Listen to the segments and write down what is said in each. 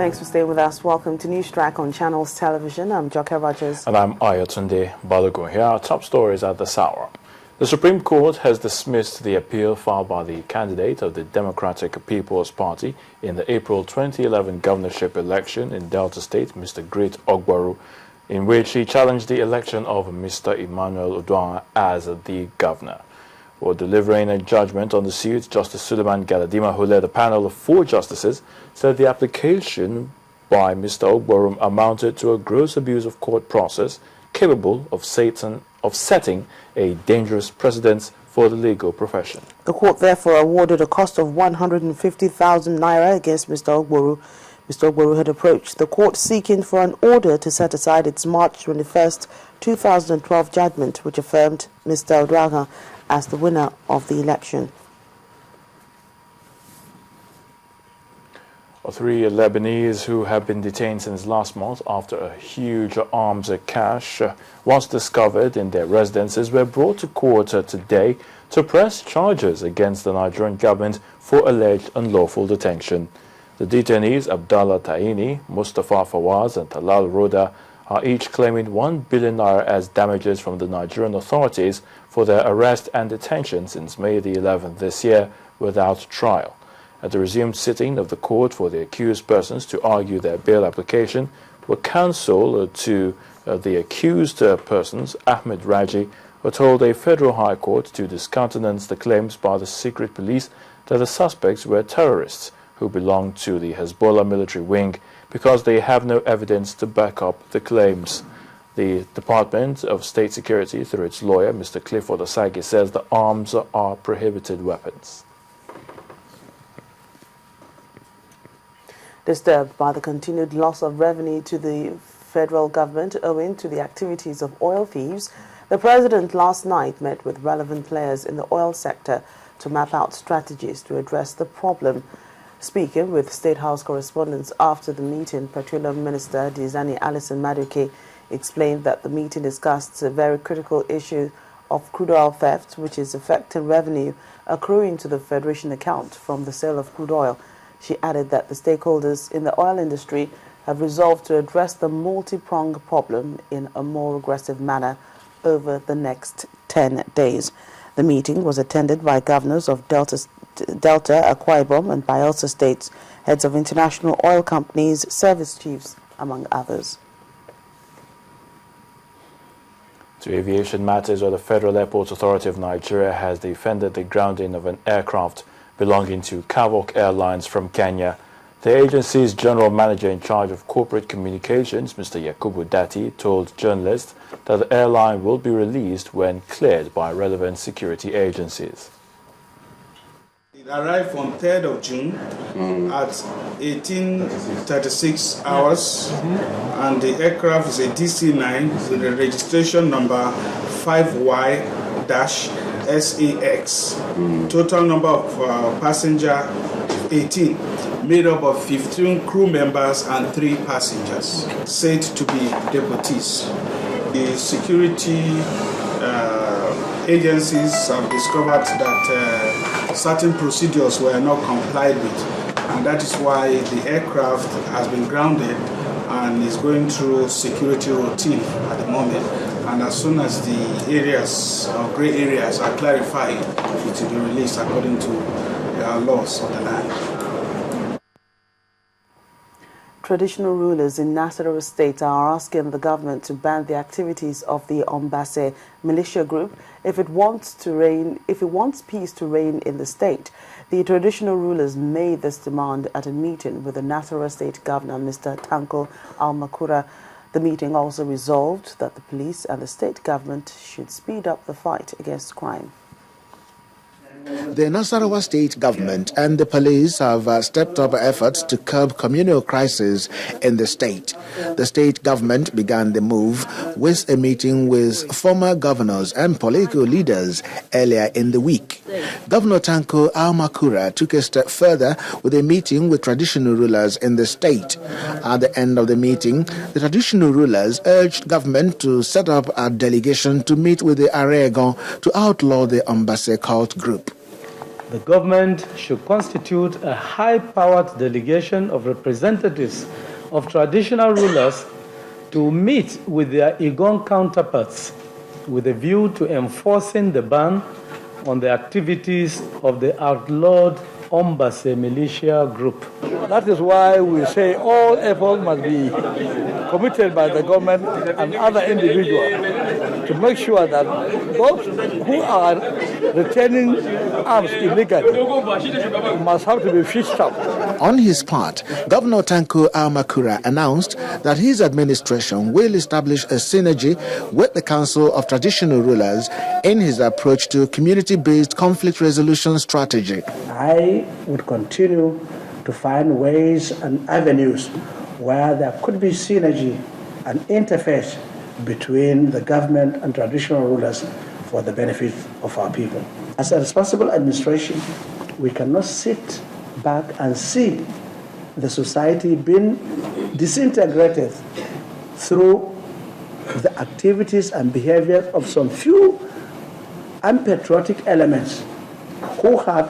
Thanks for staying with us. Welcome to News Track on Channels Television. I'm Joke Rogers. And I'm Ayotunde Balogun. Here are our top stories at this hour. The Supreme Court has dismissed the appeal filed by the candidate of the Democratic People's Party in the April 2011 governorship election in Delta State, Mr. Great Ogbaru, in which he challenged the election of Mr. Emmanuel Udwang as the governor. For delivering a judgment on the suit, Justice Suleiman Galadima, who led a panel of 4 justices, said the application by Mr. Ogbaru amounted to a gross abuse of court process capable of setting a dangerous precedent for the legal profession. The court therefore awarded a cost of 150,000 naira against Mr. Ogbaru. Mr. Ogbaru had approached the court seeking for an order to set aside its March 21st, 2012 judgment, which affirmed Mr. Udwang as the winner of the election. 3 Lebanese who have been detained since last month after a huge arms cache was discovered in their residences were brought to court today to press charges against the Nigerian government for alleged unlawful detention. The detainees, Abdallah Taini, Mustafa Fawaz and Talal Roda, are each claiming 1 billion naira as damages from the Nigerian authorities for their arrest and detention since May the 11th this year without trial. At the resumed sitting of the court for the accused persons to argue their bail application, were counsel to the accused persons, Ahmed Raji, were told a federal high court to discountenance the claims by the secret police that the suspects were terrorists who belonged to the Hezbollah military wing because they have no evidence to back up the claims. The Department of State Security, through its lawyer, Mr. Clifford Osagi, says the arms are prohibited weapons. Disturbed by the continued loss of revenue to the federal government owing to the activities of oil thieves, the President last night met with relevant players in the oil sector to map out strategies to address the problem. Speaking with State House correspondents after the meeting, Petroleum Minister Dizani Alison Maduke explained that the meeting discussed a very critical issue of crude oil theft, which is affecting revenue accruing to the Federation account from the sale of crude oil. She added that the stakeholders in the oil industry have resolved to address the multi-pronged problem in a more aggressive manner over the next 10 days. The meeting was attended by governors of Delta, Akwa Ibom and Bayelsa states, heads of international oil companies, service chiefs, among others. To aviation matters, where the Federal Airports Authority of Nigeria has defended the grounding of an aircraft belonging to Kavok Airlines from Kenya. The agency's general manager in charge of corporate communications, Mr. Yakubu Dati, told journalists that the airline will be released when cleared by relevant security agencies. It arrived on 3rd of June at 18:36 hours, and the aircraft is a DC-9 with a registration number 5Y-SAX. Total number of passenger 18, made up of 15 crew members and 3 passengers, said to be deportees. The security agencies have discovered that certain procedures were not complied with, and that is why the aircraft has been grounded and is going through security routine at the moment. And as soon as the areas or grey areas are clarified, it will be released according to the laws of the land. Traditional rulers in Nasarawa state are asking the government to ban the activities of the Ombase militia group if it wants peace to reign in the state. The traditional rulers made this demand at a meeting with the Nasarawa state governor, Mr. Tanko Almakura. The meeting also resolved that the police and the state government should speed up the fight against crime. The Nasarawa state government and the police have stepped up efforts to curb communal crisis in the state. The state government began the move with a meeting with former governors and political leaders earlier in the week. Governor Tanko Almakura took a step further with a meeting with traditional rulers in the state. At the end of the meeting, the traditional rulers urged government to set up a delegation to meet with the Aregon to outlaw the Ombase cult group. The government should constitute a high-powered delegation of representatives of traditional rulers to meet with their Igong counterparts with a view to enforcing the ban on the activities of the outlawed Ombase militia group. That is why we say all efforts must be committed by the government and other individuals to make sure that those who are retaining arms illegally must have to be fished up. On his part, Governor Tanko Almakura announced that his administration will establish a synergy with the Council of Traditional Rulers in his approach to community-based conflict resolution strategy. I would continue to find ways and avenues where there could be synergy and interface between the government and traditional rulers for the benefit of our people. As a responsible administration, we cannot sit back and see the society being disintegrated through the activities and behaviors of some few unpatriotic elements who have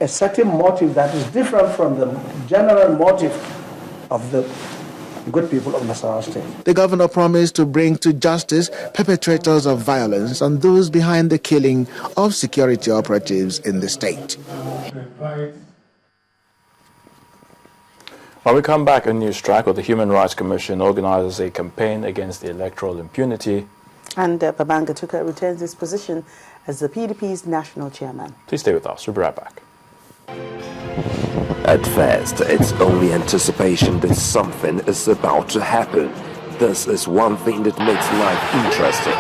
a certain motive that is different from the general motive of the good people of Nasarawa State. The governor promised to bring to justice perpetrators of violence and those behind the killing of security operatives in the state. When we come back, a news track, the Human Rights Commission organizes a campaign against electoral impunity. And Babanga Tuka retains his position as the PDP's national chairman. Please stay with us. We'll be right back. At first, it's only anticipation that something is about to happen. This is one thing that makes life interesting,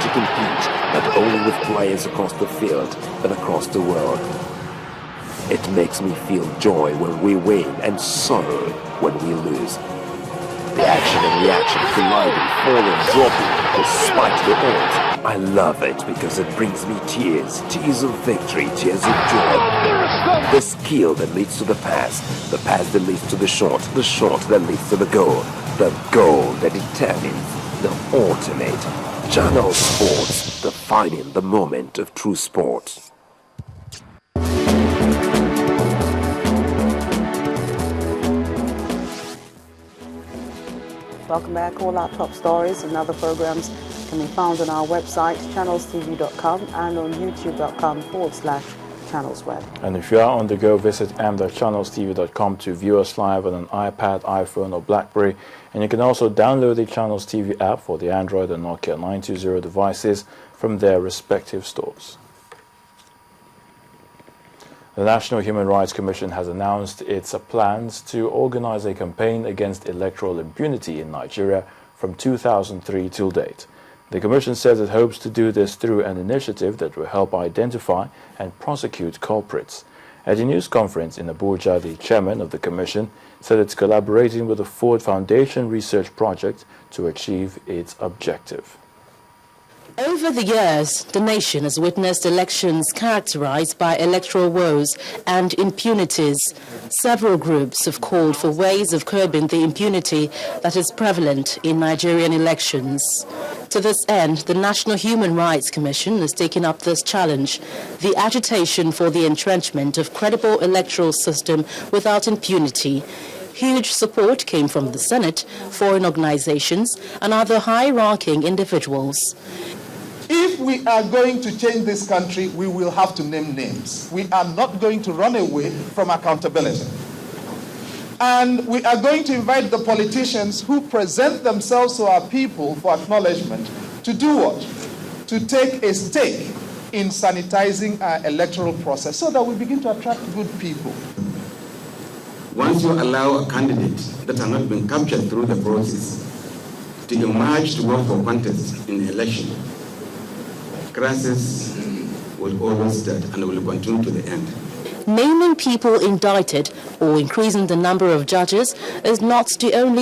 to compete not only with players across the field, but across the world. It makes me feel joy when we win and sorrow when we lose. The action and reaction colliding, falling, dropping, despite the odds. I love it because it brings me tears of victory, tears of joy. The skill that leads to the pass that leads to the shot that leads to the goal that determines the ultimate. Channel Sports, defining the moment of true sport. Welcome back. All our top stories and other programs can be found on our website, channelstv.com, and on youtube.com/channelsweb. And if you are on the go, visit m.channelstv.com to view us live on an iPad, iPhone, or BlackBerry. And you can also download the Channels TV app for the Android and Nokia 920 devices from their respective stores. The National Human Rights Commission has announced its plans to organize a campaign against electoral impunity in Nigeria from 2003 till date. The Commission says it hopes to do this through an initiative that will help identify and prosecute culprits. At a news conference in Abuja, the chairman of the Commission said it's collaborating with the Ford Foundation Research Project to achieve its objective. Over the years, the nation has witnessed elections characterized by electoral woes and impunities. Several groups have called for ways of curbing the impunity that is prevalent in Nigerian elections. To this end, the National Human Rights Commission has taken up this challenge, the agitation for the entrenchment of credible electoral system without impunity. Huge support came from the Senate, foreign organizations, and other high-ranking individuals. If we are going to change this country, we will have to name names. We are not going to run away from accountability. And we are going to invite the politicians who present themselves to our people for acknowledgement to do what? To take a stake in sanitizing our electoral process so that we begin to attract good people. Once you allow a candidate that has not been captured through the process to emerge to work for contest in the election, crisis will always start and will continue to the end. Naming people indicted or increasing the number of judges is not the only